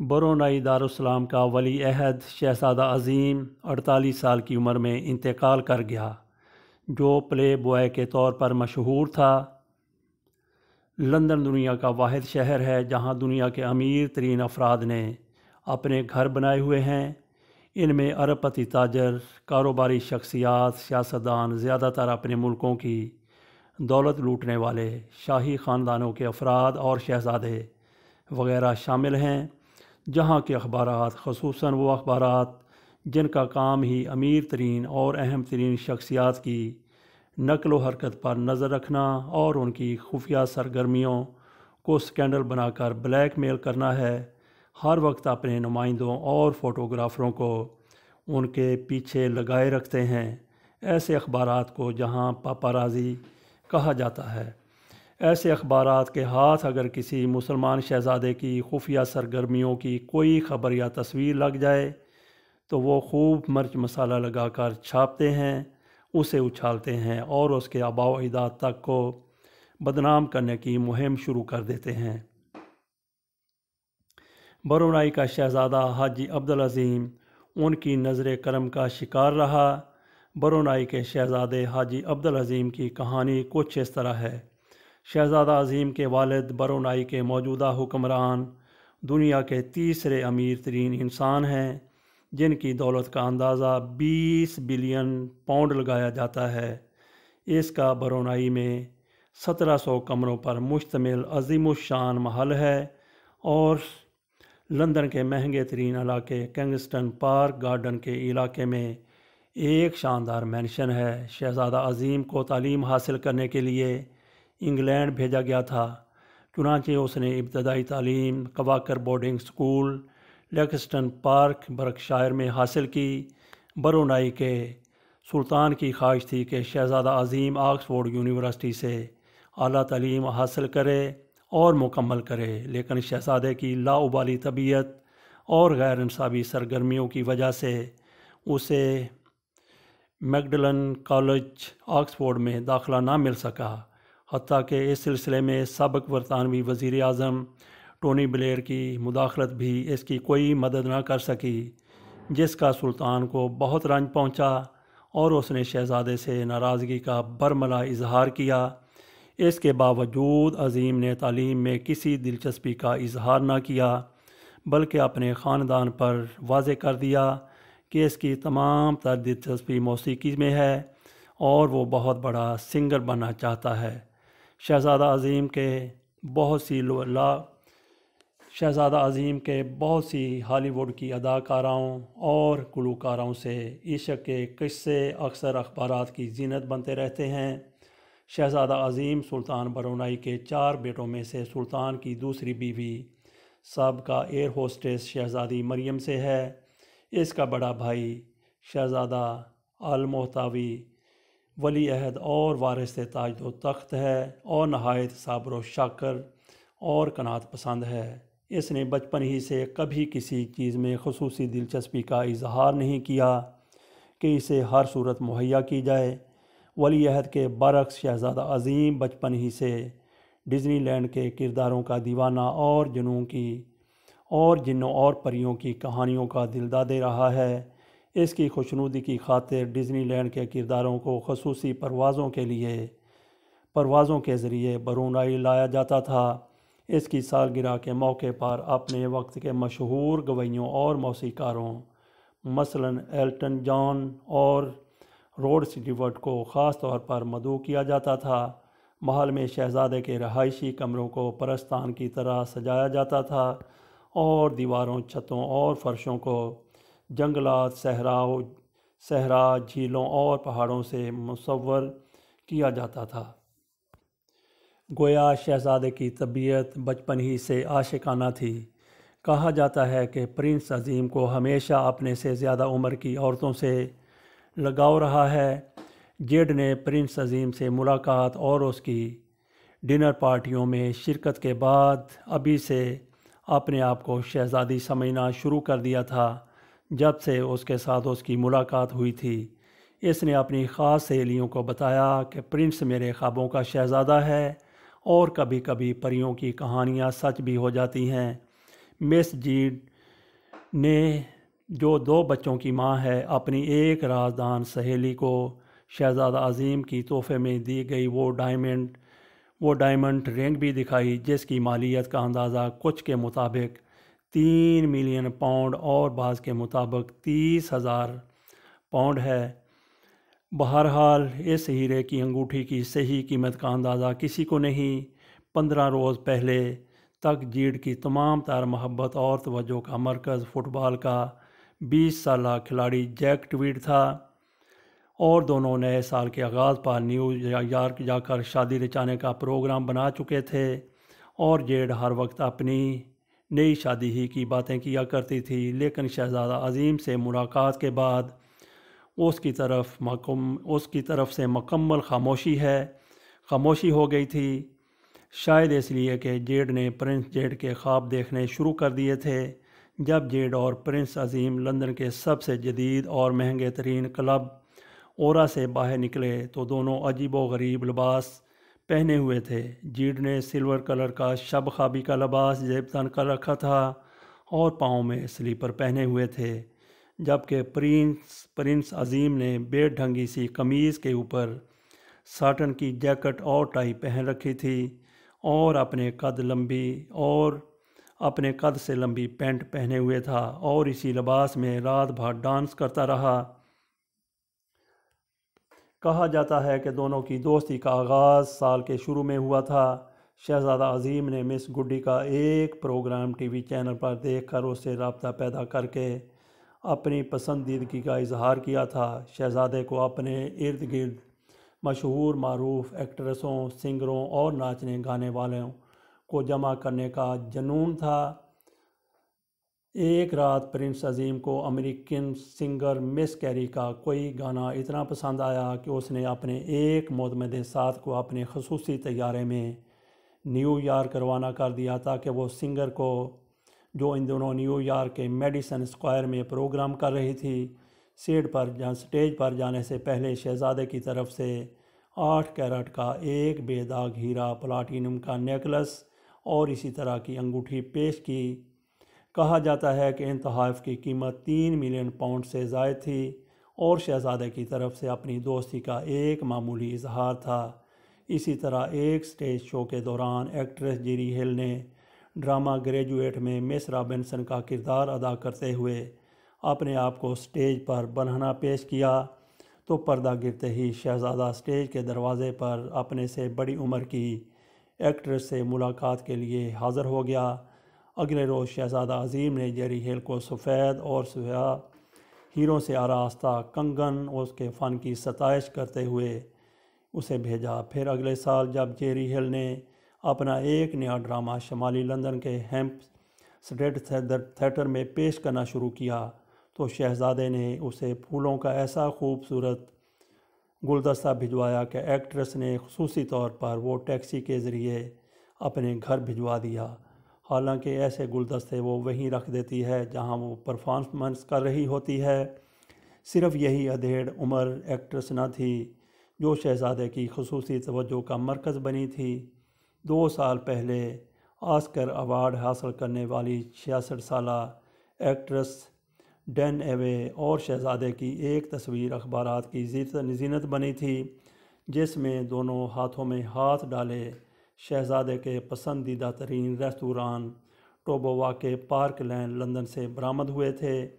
Brunei Darussalam کا ولی عہد شہزادہ عظیم 48 سال کی عمر میں انتقال کر گیا، جو پلے بوائے کے طور پر مشہور تھا۔ لندن دنیا کا واحد شہر ہے جہاں دنیا کے امیر ترین افراد نے اپنے گھر بنائے ہوئے ہیں۔ ان میں ارب پتی تاجر، کاروباری شخصیات، سیاستدان، زیادہ تر اپنے ملکوں کی دولت لوٹنے والے شاہی خاندانوں کے افراد اور شہزادے وغیرہ شامل ہیں۔ جہاں کے اخبارات، خصوصاً وہ اخبارات جن کا کام ہی امیر ترین اور اہم ترین شخصیات کی نقل و حرکت پر نظر رکھنا اور ان کی خفیہ سرگرمیوں کو سکینڈل بنا کر بلیک میل کرنا ہے، ہر وقت اپنے نمائندوں اور فوٹوگرافروں کو ان کے پیچھے لگائے رکھتے ہیں۔ ایسے اخبارات کو جہاں پاپارازی کہا جاتا ہے۔ ایسے اخبارات کے ہاتھ اگر کسی مسلمان شہزادے کی خفیہ سرگرمیوں کی کوئی خبر یا تصویر لگ جائے تو وہ خوب مرچ مسالہ لگا کر چھاپتے ہیں، اسے اچھالتے ہیں اور اس کے آباء و اجداد تک کو بدنام کرنے کی مہم شروع کر دیتے ہیں۔ برونائی کا شہزادہ حاجی عبدالعظیم ان کی نظر کرم کا شکار رہا۔ برونائی کے شہزادے حاجی عبدالعظیم کی کہانی کچھ اس طرح ہے۔ شہزادہ عظیم کے والد برونائی کے موجودہ حکمران دنیا کے تیسرے امیر ترین انسان ہیں، جن کی دولت کا اندازہ 20 بلین پاؤنڈ لگایا جاتا ہے۔ اس کا برونائی میں 1700 کمروں پر مشتمل عظیم الشان محل ہے اور لندن کے مہنگے ترین علاقے کنگسٹن پارک گارڈن کے علاقے میں ایک شاندار مینشن ہے۔ شہزادہ عظیم کو تعلیم حاصل کرنے کے لیے انگلینڈ بھیجا گیا تھا، چنانچہ اس نے ابتدائی تعلیم کواکر boarding school, Lexton park, Berkshire میں حاصل کی۔ برونائی کے سلطان کی خواہش تھی کہ شہزادہ عظیم آکسفورڈ یونیورسٹی سے اعلیٰ تعلیم حاصل کرے اور مکمل کرے، لیکن شہزادے کی لاابالی طبیعت اور غیر انصابی سرگرمیوں کی وجہ سے اسے میگڈلن کالج آکسفورڈ میں داخلہ نہ مل سکا، حتیٰ کہ اس سلسلے میں سابق برطانوی وزیر اعظم ٹونی بلیئر کی مداخلت بھی اس کی کوئی مدد نہ کر سکی، جس کا سلطان کو بہت رنج پہنچا اور اس نے شہزادے سے ناراضگی کا برملا اظہار کیا۔ اس کے باوجود عظیم نے تعلیم میں کسی دلچسپی کا اظہار نہ کیا، بلکہ اپنے خاندان پر واضح کر دیا کہ اس کی تمام تر دلچسپی موسیقی میں ہے اور وہ بہت بڑا سنگر بننا چاہتا ہے۔ شہزادہ عظیم کے بہت سی ہالی ووڈ کی اداکاراؤں اور گلوکاروں سے عشق کے قصے اکثر اخبارات کی زینت بنتے رہتے ہیں۔ شہزادہ عظیم سلطان برونائی کے 4 بیٹوں میں سے سلطان کی دوسری بیوی سابقہ ایئر ہوسٹس شہزادی مریم سے ہے۔ اس کا بڑا بھائی شہزادہ المحتوی ولی عہد اور وارث تاج و تخت ہے اور نہایت صابر و شاکر اور قناعت پسند ہے۔ اس نے بچپن ہی سے کبھی کسی چیز میں خصوصی دلچسپی کا اظہار نہیں کیا کہ اسے ہر صورت مہیا کی جائے۔ ولی عہد کے برعکس شہزادہ عظیم بچپن ہی سے ڈزنی لینڈ کے کرداروں کا دیوانہ اور جنوں اور پریوں کی کہانیوں کا دلدادے رہا ہے۔ اس کی خوشنودی کی خاطر ڈزنی لینڈ کے کرداروں کو خصوصی پروازوں کے ذریعے برونائی لایا جاتا تھا۔ اس کی سالگرہ کے موقع پر اپنے وقت کے مشہور گویوں اور موسیقاروں مثلاً ایلٹن جان اور روڈ سٹیورٹ کو خاص طور پر مدعو کیا جاتا تھا۔ محل میں شہزادے کے رہائشی کمروں کو پرستان کی طرح سجایا جاتا تھا اور دیواروں، چھتوں اور فرشوں کو جنگلات، صحرا، جھیلوں اور پہاڑوں سے مصور کیا جاتا تھا۔ گویا شہزادے کی طبیعت بچپن ہی سے عاشقانہ تھی۔ کہا جاتا ہے کہ پرنس عظیم کو ہمیشہ اپنے سے زیادہ عمر کی عورتوں سے لگاؤ رہا ہے۔ جیڈ نے پرنس عظیم سے ملاقات اور اس کی ڈنر پارٹیوں میں شرکت کے بعد ابھی سے اپنے آپ کو شہزادی سمجھنا شروع کر دیا تھا جب سے اس کے ساتھ اس کی ملاقات ہوئی تھی۔ اس نے اپنی خاص سہیلیوں کو بتایا کہ پرنس میرے خوابوں کا شہزادہ ہے اور کبھی کبھی پریوں کی کہانیاں سچ بھی ہو جاتی ہیں۔ مس جیڈ نے جو 2 بچوں کی ماں ہے اپنی ایک رازدان سہیلی کو شہزادہ عظیم کی تحفے میں دی گئی وہ ڈائمنڈ رنگ بھی دکھائی، جس کی مالیت کا اندازہ کچھ کے مطابق 3 ملین پاؤنڈ اور بعض کے مطابق 30,000 پاؤنڈ ہے۔ بہرحال اس ہیرے کی انگوٹھی کی صحیح قیمت کا اندازہ کسی کو نہیں۔ 15 روز پہلے تک جیڈ کی تمام تر محبت اور توجہ کا مرکز فٹ بال کا 20 سالہ کھلاڑی جیک ٹویٹ تھا، اور دونوں نئے سال کے آغاز پر نیو یارک جا کر شادی رچانے کا پروگرام بنا چکے تھے، اور جیڈ ہر وقت اپنی نئی شادی ہی کی باتیں کیا کرتی تھی، لیکن شہزادہ عظیم سے ملاقات کے بعد اس کی طرف سے مکمل خاموشی ہو گئی تھی، شاید اس لیے کہ جیڈ نے پرنس جیڈ کے خواب دیکھنے شروع کر دیے تھے۔ جب جیڈ اور پرنس عظیم لندن کے سب سے جدید اور مہنگے ترین کلب اورا سے باہر نکلے تو دونوں عجیب و غریب لباس پہنے ہوئے تھے۔ جیڈ نے سلور کلر کا شب خوابی کا لباس زیب تن کر رکھا تھا اور پاؤں میں سلیپر پہنے ہوئے تھے، جبکہ پرنس عظیم نے بے ڈھنگی سی قمیض کے اوپر ساٹن کی جیکٹ اور ٹائی پہن رکھی تھی، اور اپنے قد سے لمبی پینٹ پہنے ہوئے تھا، اور اسی لباس میں رات بھر ڈانس کرتا رہا۔ کہا جاتا ہے کہ دونوں کی دوستی کا آغاز سال کے شروع میں ہوا تھا۔ شہزادہ عظیم نے مس گڈی کا ایک پروگرام ٹی وی چینل پر دیکھ کر اس سے رابطہ پیدا کر کے اپنی پسندیدگی کا اظہار کیا تھا۔ شہزادے کو اپنے ارد گرد مشہور معروف ایکٹریسوں، سنگروں اور ناچنے گانے والوں کو جمع کرنے کا جنون تھا۔ ایک رات پرنس عظیم کو امریکن سنگر مس کیری کا کوئی گانا اتنا پسند آیا کہ اس نے اپنے ایک معتمد ساتھ کو اپنے خصوصی طیارے میں نیو یارک روانہ کر دیا تاکہ وہ سنگر کو، جو ان دنوں نیو یارک کے میڈیسن اسکوائر میں پروگرام کر رہی تھی، سٹیج پر جانے سے پہلے شہزادے کی طرف سے 8 کیرٹ کا ایک بے داغ ہیرا پلاٹینم کا نیکلس اور اسی طرح کی انگوٹھی پیش کی۔ کہا جاتا ہے کہ ان تحائف کی قیمت 3 ملین پاؤنڈ سے زائد تھی، اور شہزادے کی طرف سے اپنی دوستی کا ایک معمولی اظہار تھا۔ اسی طرح ایک سٹیج شو کے دوران ایکٹریس جیری ہل نے ڈرامہ گریجویٹ میں مس رابنسن کا کردار ادا کرتے ہوئے اپنے آپ کو سٹیج پر برہنہ پیش کیا، تو پردہ گرتے ہی شہزادہ سٹیج کے دروازے پر اپنے سے بڑی عمر کی ایکٹریس سے ملاقات کے لیے حاضر ہو گیا۔ اگلے روز شہزادہ عظیم نے جیری ہل کو سفید اور سیاہ ہیروں سے آراستہ کنگن اس کے فن کی ستائش کرتے ہوئے اسے بھیجا۔ پھر اگلے سال جب جیری ہل نے اپنا ایک نیا ڈرامہ شمالی لندن کے ہیمپ اسٹریٹ تھیٹر میں پیش کرنا شروع کیا تو شہزادے نے اسے پھولوں کا ایسا خوبصورت گلدستہ بھجوایا کہ ایکٹریس نے خصوصی طور پر وہ ٹیکسی کے ذریعے اپنے گھر بھجوا دیا۔ حالانکہ ایسے گلدستے وہ وہیں رکھ دیتی ہے جہاں وہ پرفارمنس کر رہی ہوتی ہے۔ صرف یہی ادھیڑ عمر ایکٹریس نہ تھی جو شہزادے کی خصوصی توجہ کا مرکز بنی تھی۔ 2 سال پہلے آسکر ایوارڈ حاصل کرنے والی 66 سالہ ایکٹریس ڈین ایوے اور شہزادے کی ایک تصویر اخبارات کی زینت بنی تھی، جس میں دونوں ہاتھوں میں ہاتھ ڈالے شہزادے کے پسندیدہ ترین ریستوران ٹوبوا کے پارک لین لندن سے برآمد ہوئے تھے۔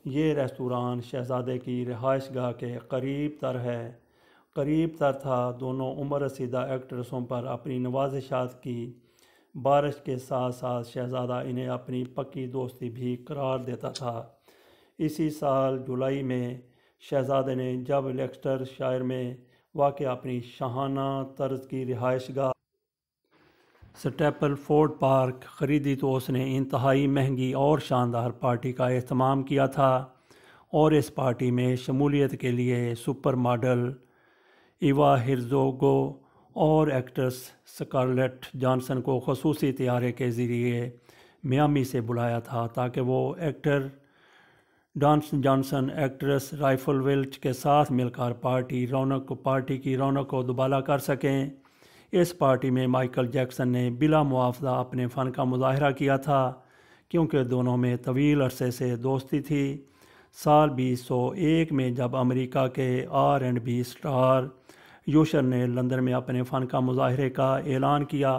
یہ ریستوران شہزادے کی رہائش گاہ کے قریب تر تھا۔ دونوں عمر رسیدہ ایکٹریسوں پر اپنی نوازشات کی بارش کے ساتھ ساتھ شہزادہ انہیں اپنی پکی دوستی بھی قرار دیتا تھا۔ اسی سال جولائی میں شہزادے نے جب لیکسٹر شائر میں واقع اپنی شاہانہ طرز کی رہائش گاہ سٹیپل فورڈ پارک خریدی تو اس نے انتہائی مہنگی اور شاندار پارٹی کا اہتمام کیا تھا، اور اس پارٹی میں شمولیت کے لیے سپر ماڈل ایوا ہرزوگو اور ایکٹریس سکارلیٹ جانسن کو خصوصی طیارے کے ذریعے میامی سے بلایا تھا تاکہ وہ ایکٹر جانسن ایکٹریس رائفل ویلچ کے ساتھ مل کر پارٹی کی رونق کو دوبالا کر سکیں۔ اس پارٹی میں مائیکل جیکسن نے بلا مواوضہ اپنے فن کا مظاہرہ کیا تھا، کیونکہ دونوں میں طویل عرصے سے دوستی تھی۔ سال 2001 میں جب امریکہ کے R&B اسٹار یوشر نے لندن میں اپنے فن کا مظاہرے کا اعلان کیا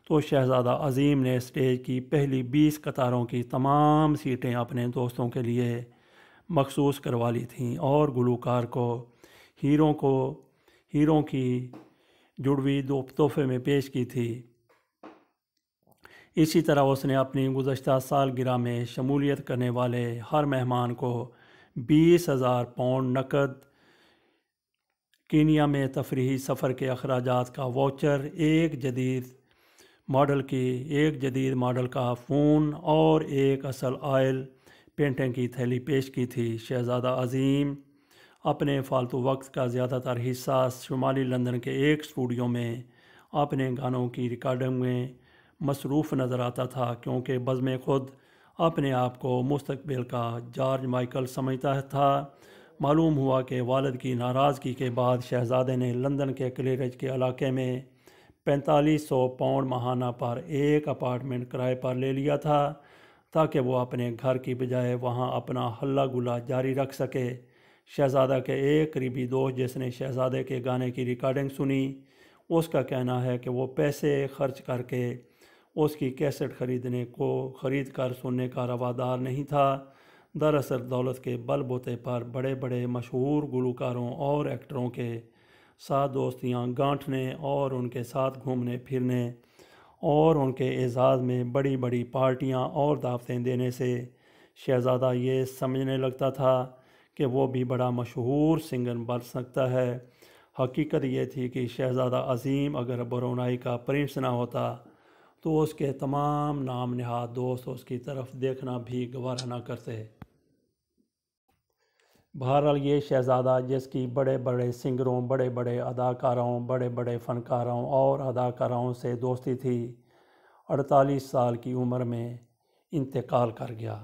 تو شہزادہ عظیم نے اسٹیج کی پہلی 20 قطاروں کی تمام سیٹیں اپنے دوستوں کے لیے مخصوص کروا لی تھیں اور گلوکار کو ہیروں کی جڑوی تحفے میں پیش کی تھی۔ اسی طرح اس نے اپنی گزشتہ سالگرہ میں شمولیت کرنے والے ہر مہمان کو 20,000 پاؤنڈ نقد، کینیا میں تفریحی سفر کے اخراجات کا واؤچر، ایک جدید ماڈل کا فون اور ایک اصل آئل پینٹنگ کی تھیلی پیش کی تھی۔ شہزادہ عظیم اپنے فالتو وقت کا زیادہ تر حصہ شمالی لندن کے ایک اسٹوڈیو میں اپنے گانوں کی ریکارڈنگ میں مصروف نظر آتا تھا، کیونکہ بزم خود اپنے آپ کو مستقبل کا جارج مائیکل سمجھتا تھا۔ معلوم ہوا کہ والد کی ناراضگی کے بعد شہزادے نے لندن کے کلیرج کے علاقے میں 4500 پاؤنڈ ماہانہ پر ایک اپارٹمنٹ کرائے پر لے لیا تھا تاکہ وہ اپنے گھر کی بجائے وہاں اپنا ہلا گلا جاری رکھ سکے۔ شہزادہ کے ایک قریبی دوست جس نے شہزادے کے گانے کی ریکارڈنگ سنی، اس کا کہنا ہے کہ وہ پیسے خرچ کر کے اس کی کیسٹ خرید کر سننے کا روادار نہیں تھا۔ دراصل دولت کے بل بوتے پر بڑے بڑے مشہور گلوکاروں اور ایکٹروں کے ساتھ دوستیاں گانٹھنے اور ان کے ساتھ گھومنے پھرنے اور ان کے اعزاز میں بڑی بڑی پارٹیاں اور دعوتیں دینے سے شہزادہ یہ سمجھنے لگتا تھا کہ وہ بھی بڑا مشہور سنگر بن سکتا ہے۔ حقیقت یہ تھی کہ شہزادہ عظیم اگر برونائی کا پرنس نہ ہوتا تو اس کے تمام نام نہاد دوست اس کی طرف دیکھنا بھی گوارا نہ کرتے۔ بہرحال یہ شہزادہ جس کی بڑے بڑے سنگروں، بڑے بڑے اداکاروں، بڑے بڑے فنکاروں اور اداکاراؤں سے دوستی تھی، 48 سال کی عمر میں انتقال کر گیا۔